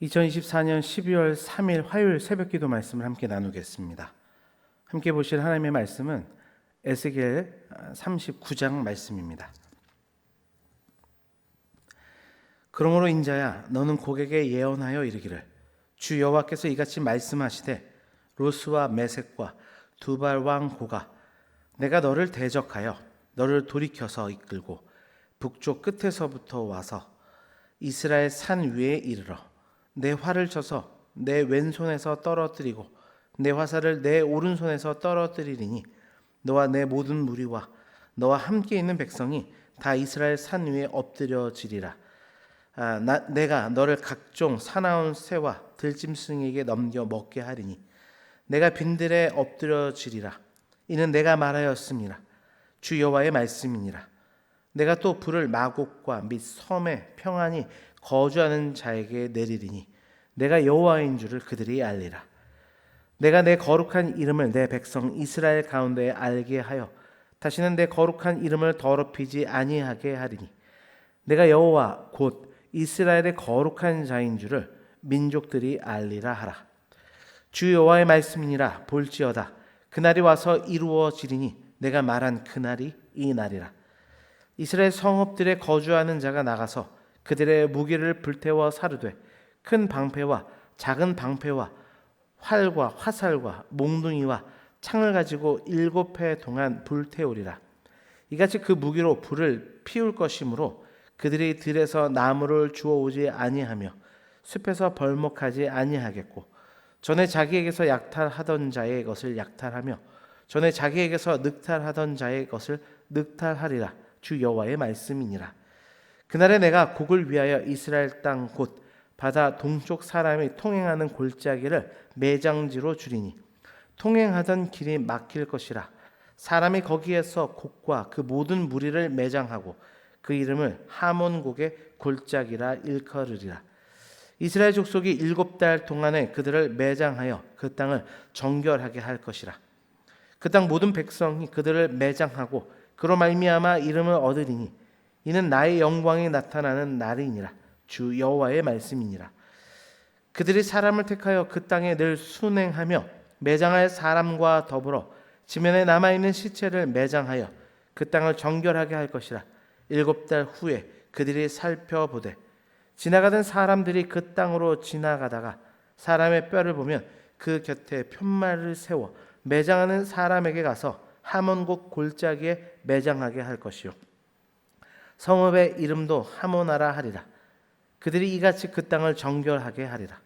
2024년 12월 3일 화요일 새벽기도 말씀을 함께 나누겠습니다. 함께 보실 하나님의 말씀은 에스겔 39장 말씀입니다. 그러므로 인자야, 너는 고객에게 예언하여 이르기를, 주 여호와께서 이같이 말씀하시되, 로스와 메섹과 두발 왕 고가, 내가 너를 대적하여 너를 돌이켜서 이끌고 북쪽 끝에서부터 와서 이스라엘 산 위에 이르러 내 활을 쳐서 내 왼손에서 떨어뜨리고 내 화살을 내 오른손에서 떨어뜨리리니 너와 내 모든 무리와 너와 함께 있는 백성이 다 이스라엘 산 위에 엎드려지리라. 내가 너를 각종 사나운 새와 들짐승에게 넘겨 먹게 하리니 내가 빈들에 엎드려지리라. 이는 내가 말하였습니다. 주 여호와의 말씀이니라. 내가 또 불을 마곡과 및 섬에 평안히 거주하는 자에게 내리리니 내가 여호와인 줄을 그들이 알리라. 내가 내 거룩한 이름을 내 백성 이스라엘 가운데에 알게 하여 다시는 내 거룩한 이름을 더럽히지 아니하게 하리니 내가 여호와 곧 이스라엘의 거룩한 자인 줄을 민족들이 알리라 하라. 주 여호와의 말씀이니라. 볼지어다 그날이 와서 이루어지리니 내가 말한 그날이 이 날이라. 이스라엘 성읍들에 거주하는 자가 나가서 그들의 무기를 불태워 사르되 큰 방패와 작은 방패와 활과 화살과 몽둥이와 창을 가지고 7해 동안 불태우리라. 이같이 그 무기로 불을 피울 것이므로 그들이 들에서 나무를 주워오지 아니하며 숲에서 벌목하지 아니하겠고 전에 자기에게서 약탈하던 자의 것을 약탈하며 전에 자기에게서 늑탈하던 자의 것을 늑탈하리라. 주 여호와의 말씀이니라. 그날에 내가 곡을 위하여 이스라엘 땅 곧 바다 동쪽 사람이 통행하는 골짜기를 매장지로 주리니 통행하던 길이 막힐 것이라. 사람이 거기에서 곡과 그 모든 무리를 매장하고 그 이름을 하몬곡의 골짜기라 일컬으리라. 이스라엘 족속이 7달 동안에 그들을 매장하여 그 땅을 정결하게 할 것이라. 그 땅 모든 백성이 그들을 매장하고 그로 말미암아 이름을 얻으리니 이는 나의 영광이 나타나는 날이니라. 주 여호와의 말씀이니라. 그들이 사람을 택하여 그 땅에 늘 순행하며 매장할 사람과 더불어 지면에 남아있는 시체를 매장하여 그 땅을 정결하게 할 것이라. 7달 후에 그들이 살펴보되 지나가던 사람들이 그 땅으로 지나가다가 사람의 뼈를 보면 그 곁에 편말을 세워 매장하는 사람에게 가서 하몬곡 골짜기에 매장하게 할 것이요 성읍의 이름도 하모나라 하리라. 그들이 이같이 그 땅을 정결하게 하리라.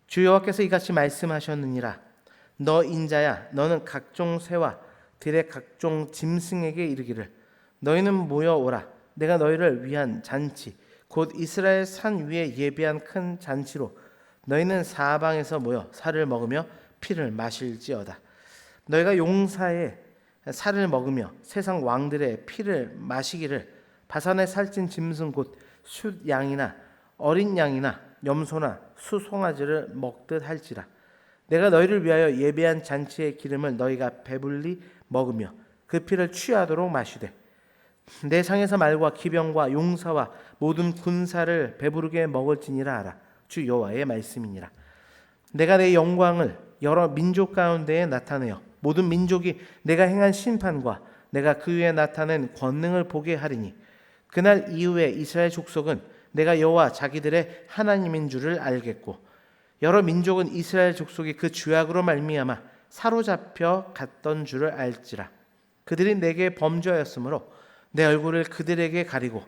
주 여호와께서 이같이 말씀하셨느니라. 너 인자야, 너는 각종 새와 들의 각종 짐승에게 이르기를 너희는 모여오라. 내가 너희를 위한 잔치 곧 이스라엘 산 위에 예비한 큰 잔치로 너희는 사방에서 모여 살을 먹으며 피를 마실지어다. 너희가 용사의 살을 먹으며 세상 왕들의 피를 마시기를 바산에 살찐 짐승 곧 숫양이나 어린 양이나 염소나 수송아지를 먹듯 할지라. 내가 너희를 위하여 예배한 잔치의 기름을 너희가 배불리 먹으며 그 피를 취하도록 마시되 내 상에서 말과 기병과 용사와 모든 군사를 배부르게 먹을지니라 하라. 주 여호와의 말씀이니라. 내가 내 영광을 여러 민족 가운데에 나타내어 모든 민족이 내가 행한 심판과 내가 그 위에 나타낸 권능을 보게 하리니 그날 이후에 이스라엘 족속은 내가 여호와 자기들의 하나님인 줄을 알겠고 여러 민족은 이스라엘 족속이 그 죄악으로 말미암아 사로잡혀 갔던 줄을 알지라. 그들이 내게 범죄하였으므로 내 얼굴을 그들에게 가리고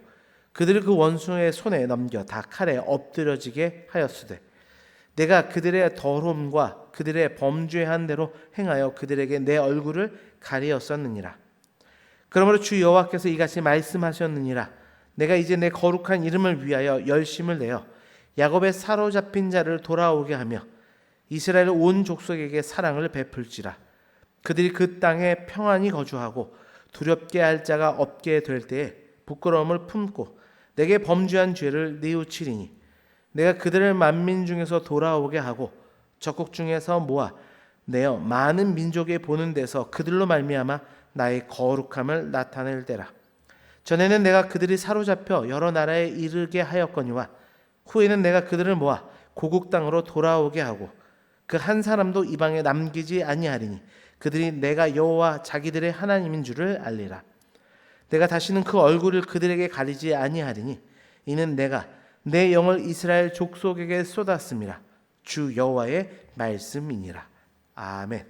그들을 그 원수의 손에 넘겨 다 칼에 엎드려지게 하였으되 내가 그들의 더러움과 그들의 범죄한 대로 행하여 그들에게 내 얼굴을 가리었었느니라. 그러므로 주 여호와께서 이같이 말씀하셨느니라. 내가 이제 내 거룩한 이름을 위하여 열심을 내어 야곱의 사로잡힌 자를 돌아오게 하며 이스라엘 온 족속에게 사랑을 베풀지라. 그들이 그 땅에 평안히 거주하고 두렵게 할 자가 없게 될 때에 부끄러움을 품고 내게 범죄한 죄를 뉘우치리니 내가 그들을 만민 중에서 돌아오게 하고 적국 중에서 모아 내어 많은 민족에 보는 데서 그들로 말미암아 나의 거룩함을 나타낼 때라. 전에는 내가 그들이 사로잡혀 여러 나라에 이르게 하였거니와 후에는 내가 그들을 모아 고국 땅으로 돌아오게 하고 그 한 사람도 이방에 남기지 아니하리니 그들이 내가 여호와 자기들의 하나님인 줄을 알리라. 내가 다시는 그 얼굴을 그들에게 가리지 아니하리니 이는 내가 내 영을 이스라엘 족속에게 쏟았음이라. 주 여호와의 말씀이니라. 아멘.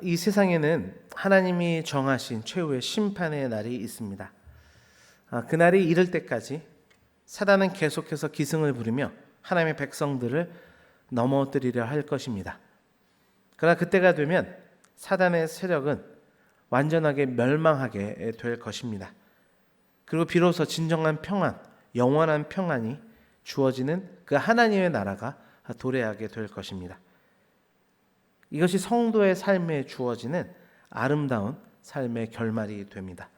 이 세상에는 하나님이 정하신 최후의 심판의 날이 있습니다. 그날이 이를 때까지 사단은 계속해서 기승을 부리며 하나님의 백성들을 넘어뜨리려 할 것입니다. 그러나 그때가 되면 사단의 세력은 완전하게 멸망하게 될 것입니다. 그리고 비로소 진정한 평안, 영원한 평안이 주어지는 그 하나님의 나라가 도래하게 될 것입니다. 이것이 성도의 삶에 주어지는 아름다운 삶의 결말이 됩니다.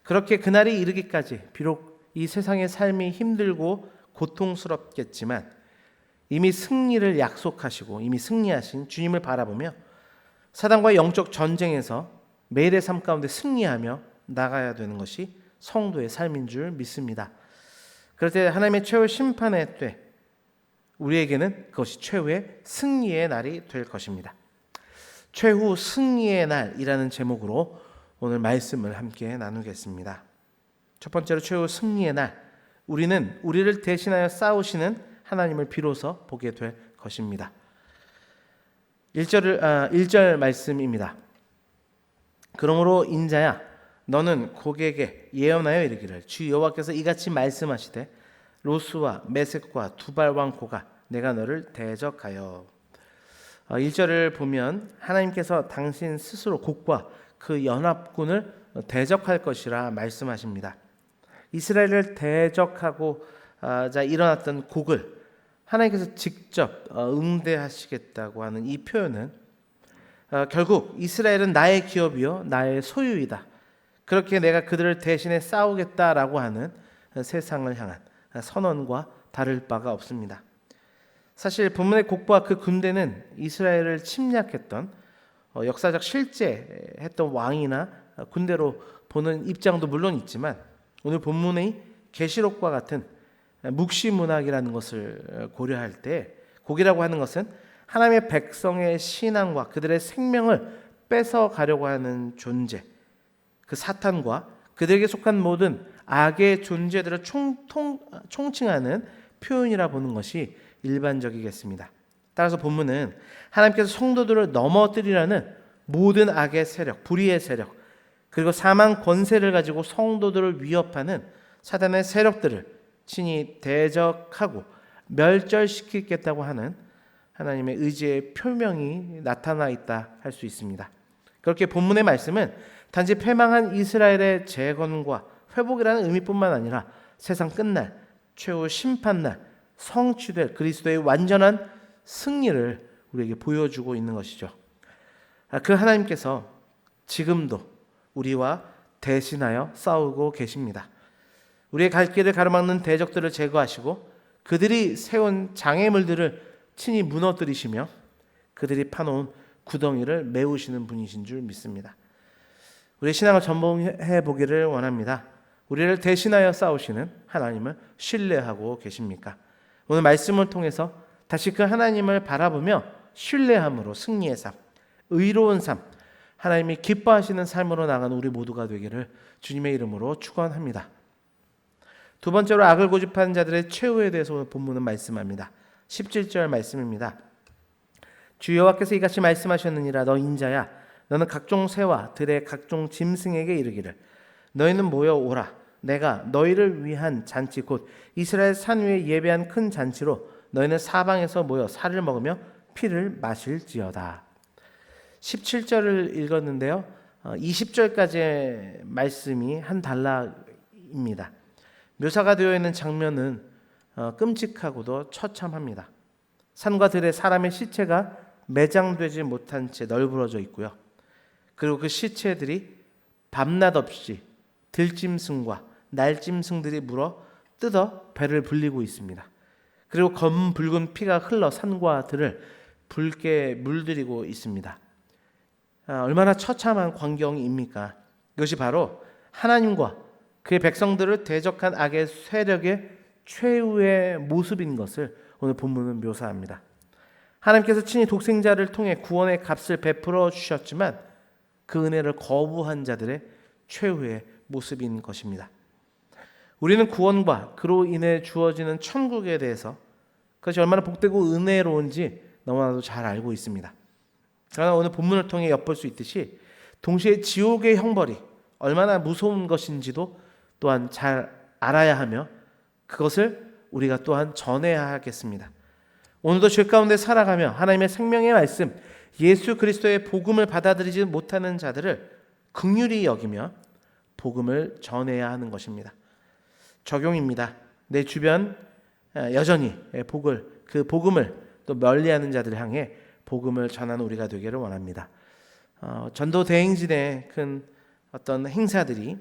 그렇게 그날이 이르기까지 비록 이 세상의 삶이 힘들고 고통스럽겠지만 이미 승리를 약속하시고 이미 승리하신 주님을 바라보며 사단과 영적 전쟁에서 매일의 삶 가운데 승리하며 나가야 되는 것이 성도의 삶인 줄 믿습니다. 그럴 때 하나님의 최후 심판의 때 우리에게는 그것이 최후의 승리의 날이 될 것입니다. 최후 승리의 날이라는 제목으로 오늘 말씀을 함께 나누겠습니다. 첫 번째로 최후 승리의 날, 우리는 우리를 대신하여 싸우시는 하나님을 비로소 보게 될 것입니다. 1절 말씀입니다. 그러므로 인자야 너는 고객에게 예언하여 이르기를 주 여호와께서 이같이 말씀하시되 로스와 메섹과 두발 왕 고가 내가 너를 대적하여. 1절을 보면 하나님께서 당신 스스로 곡과 그 연합군을 대적할 것이라 말씀하십니다. 이스라엘을 대적하고 일어났던 곡을 하나님께서 직접 응대하시겠다고 하는 이 표현은 결국 이스라엘은 나의 기업이요 나의 소유이다. 그렇게 내가 그들을 대신해 싸우겠다라고 하는 세상을 향한 선언과 다를 바가 없습니다. 사실 본문의 곡과 그 군대는 이스라엘을 침략했던 역사적 실제했던 왕이나 군대로 보는 입장도 물론 있지만 오늘 본문의 계시록과 같은 묵시문학이라는 것을 고려할 때 곡이라고 하는 것은 하나님의 백성의 신앙과 그들의 생명을 뺏어가려고 하는 존재, 그 사탄과 그들에게 속한 모든 악의 존재들을 총칭하는 표현이라 보는 것이 일반적이겠습니다. 따라서 본문은 하나님께서 성도들을 넘어뜨리라는 모든 악의 세력, 불의의 세력, 그리고 사망 권세를 가지고 성도들을 위협하는 사단의 세력들을 친히 대적하고 멸절시키겠다고 하는 하나님의 의지의 표명이 나타나 있다 할 수 있습니다. 그렇게 본문의 말씀은 단지 패망한 이스라엘의 재건과 회복이라는 의미뿐만 아니라 세상 끝날 최후 심판날 성취될 그리스도의 완전한 승리를 우리에게 보여주고 있는 것이죠. 그 하나님께서 지금도 우리와 대신하여 싸우고 계십니다. 우리의 갈 길을 가로막는 대적들을 제거하시고 그들이 세운 장애물들을 친히 무너뜨리시며 그들이 파놓은 구덩이를 메우시는 분이신 줄 믿습니다. 우리의 신앙을 전복해 보기를 원합니다. 우리를 대신하여 싸우시는 하나님을 신뢰하고 계십니까? 오늘 말씀을 통해서 다시 그 하나님을 바라보며 신뢰함으로 승리의 삶, 의로운 삶, 하나님이 기뻐하시는 삶으로 나가는 우리 모두가 되기를 주님의 이름으로 축원합니다. 두 번째로 악을 고집하는 자들의 최후에 대해서 오늘 본문은 말씀합니다. 17절 말씀입니다. 주 여호와께서 이같이 말씀하셨느니라 너 인자야 너는 각종 새와 들의 각종 짐승에게 이르기를 너희는 모여 오라 내가 너희를 위한 잔치 곧 이스라엘 산 위에 예배한 큰 잔치로 너희는 사방에서 모여 살을 먹으며 피를 마실지어다. 17절을 읽었는데요. 20절까지의 말씀이 한 단락입니다. 묘사가 되어 있는 장면은 끔찍하고도 처참합니다. 산과 들에 사람의 시체가 매장되지 못한 채 널브러져 있고요. 그리고 그 시체들이 밤낮 없이 들짐승과 날짐승들이 물어 뜯어 배를 불리고 있습니다. 그리고 검은 붉은 피가 흘러 산과 들을 붉게 물들이고 있습니다. 얼마나 처참한 광경입니까? 이것이 바로 하나님과 그의 백성들을 대적한 악의 세력의 최후의 모습인 것을 오늘 본문은 묘사합니다. 하나님께서 친히 독생자를 통해 구원의 값을 베풀어 주셨지만 그 은혜를 거부한 자들의 최후의 모습인 것입니다. 우리는 구원과 그로 인해 주어지는 천국에 대해서 그것이 얼마나 복되고 은혜로운지 너무나도 잘 알고 있습니다. 그러나 오늘 본문을 통해 엿볼 수 있듯이 동시에 지옥의 형벌이 얼마나 무서운 것인지도 또한 잘 알아야 하며 그것을 우리가 또한 전해야 하겠습니다. 오늘도 죄 가운데 살아가며 하나님의 생명의 말씀 예수 그리스도의 복음을 받아들이지 못하는 자들을 긍휼히 여기며 복음을 전해야 하는 것입니다. 적용입니다. 내 주변 여전히 그 복음을 또 멀리하는 자들을 향해 복음을 전하는 우리가 되기를 원합니다. 전도 대행진의 큰 어떤 행사들이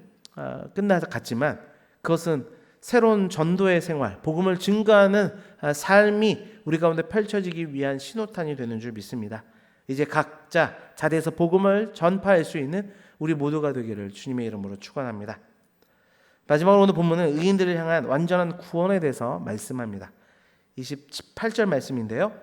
끝나서 갔지만 그것은 새로운 전도의 생활, 복음을 증거하는 삶이 우리 가운데 펼쳐지기 위한 신호탄이 되는 줄 믿습니다. 이제 각자 자리에서 복음을 전파할 수 있는 우리 모두가 되기를 주님의 이름으로 축원합니다. 마지막으로 오늘 본문은 의인들을 향한 완전한 구원에 대해서 말씀합니다. 28절 말씀인데요.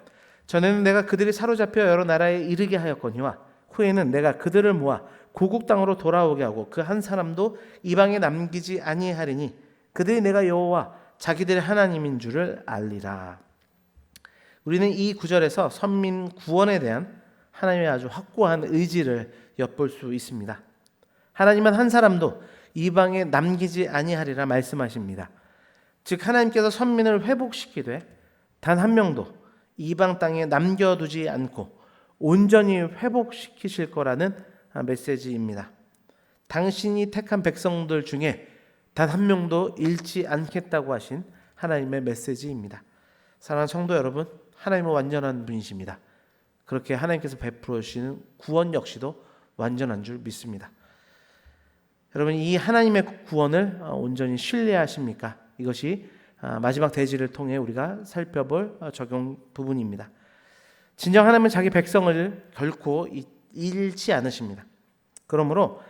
전에는 내가 그들이 사로잡혀 여러 나라에 이르게 하였거니와 후에는 내가 그들을 모아 고국 땅으로 돌아오게 하고 그 한 사람도 이방에 남기지 아니하리니 그들이 내가 여호와 자기들의 하나님인 줄을 알리라. 우리는 이 구절에서 선민 구원에 대한 하나님의 아주 확고한 의지를 엿볼 수 있습니다. 하나님은 한 사람도 이방에 남기지 아니하리라 말씀하십니다. 즉 하나님께서 선민을 회복시키되 단 한 명도 이방 땅에 남겨두지 않고 온전히 회복시키실 거라는 메시지입니다. 당신이 택한 백성들 중에 단 한 명도 잃지 않겠다고 하신 하나님의 메시지입니다. 사랑하는 성도 여러분, 하나님은 완전한 분이십니다. 그렇게 하나님께서 베풀어 주시는 구원 역시도 완전한 줄 믿습니다. 여러분, 이 하나님의 구원을 온전히 신뢰하십니까? 이것이 마지막 대지를 통해 우리가 살펴볼 적용 부분입니다. 진정 하나님은 자기 백성을 결코 잃지 않으십니다. 그러므로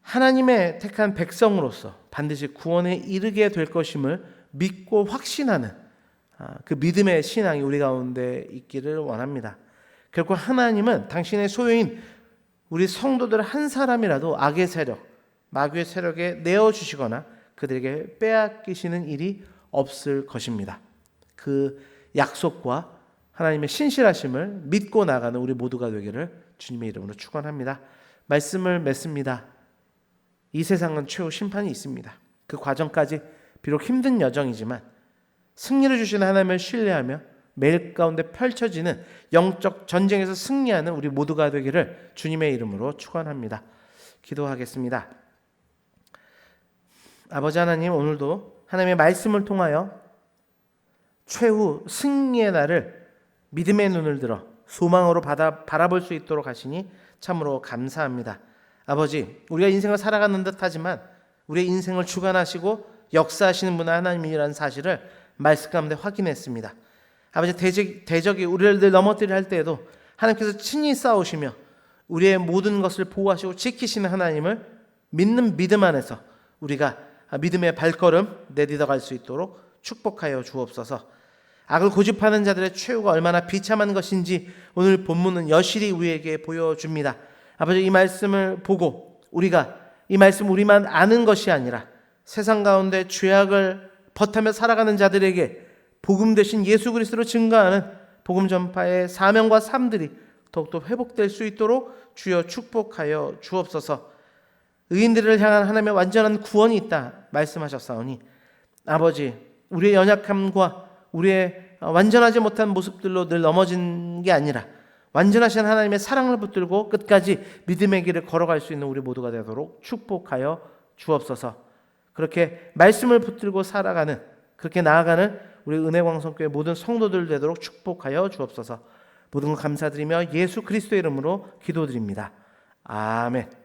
하나님의 택한 백성으로서 반드시 구원에 이르게 될 것임을 믿고 확신하는 그 믿음의 신앙이 우리 가운데 있기를 원합니다. 결코 하나님은 당신의 소유인 우리 성도들 한 사람이라도 악의 세력, 마귀의 세력에 내어주시거나 그들에게 빼앗기시는 일이 없을 것입니다. 그 약속과 하나님의 신실하심을 믿고 나가는 우리 모두가 되기를 주님의 이름으로 축원합니다. 말씀을 맺습니다. 이 세상은 최후 심판이 있습니다. 그 과정까지 비록 힘든 여정이지만 승리를 주시는 하나님을 신뢰하며 매일 가운데 펼쳐지는 영적 전쟁에서 승리하는 우리 모두가 되기를 주님의 이름으로 축원합니다. 기도하겠습니다. 아버지 하나님, 오늘도 하나님의 말씀을 통하여 최후 승리의 날을 믿음의 눈을 들어 소망으로 바라볼 수 있도록 하시니 참으로 감사합니다. 아버지, 우리가 인생을 살아가는 듯하지만 우리의 인생을 주관하시고 역사하시는 분은 하나님이라는 사실을 말씀 가운데 확인했습니다. 아버지, 대적이 우리를 넘어뜨리려 할 때에도 하나님께서 친히 싸우시며 우리의 모든 것을 보호하시고 지키시는 하나님을 믿는 믿음 안에서 우리가 믿음의 발걸음 내딛어갈 수 있도록 축복하여 주옵소서. 악을 고집하는 자들의 최후가 얼마나 비참한 것인지 오늘 본문은 여실히 우리에게 보여줍니다. 아버지, 이 말씀을 보고 우리가 이 말씀 우리만 아는 것이 아니라 세상 가운데 죄악을 버타며 살아가는 자들에게 복음 대신 예수 그리스도로 증거하는 복음 전파의 사명과 삶들이 더욱더 회복될 수 있도록 주여 축복하여 주옵소서. 의인들을 향한 하나님의 완전한 구원이 있다 말씀하셨사오니 아버지, 우리의 연약함과 우리의 완전하지 못한 모습들로 늘 넘어진 게 아니라 완전하신 하나님의 사랑을 붙들고 끝까지 믿음의 길을 걸어갈 수 있는 우리 모두가 되도록 축복하여 주옵소서. 그렇게 말씀을 붙들고 살아가는, 그렇게 나아가는 우리 은혜광성교회 모든 성도들 되도록 축복하여 주옵소서. 모든 것 감사드리며 예수 그리스도의 이름으로 기도드립니다. 아멘.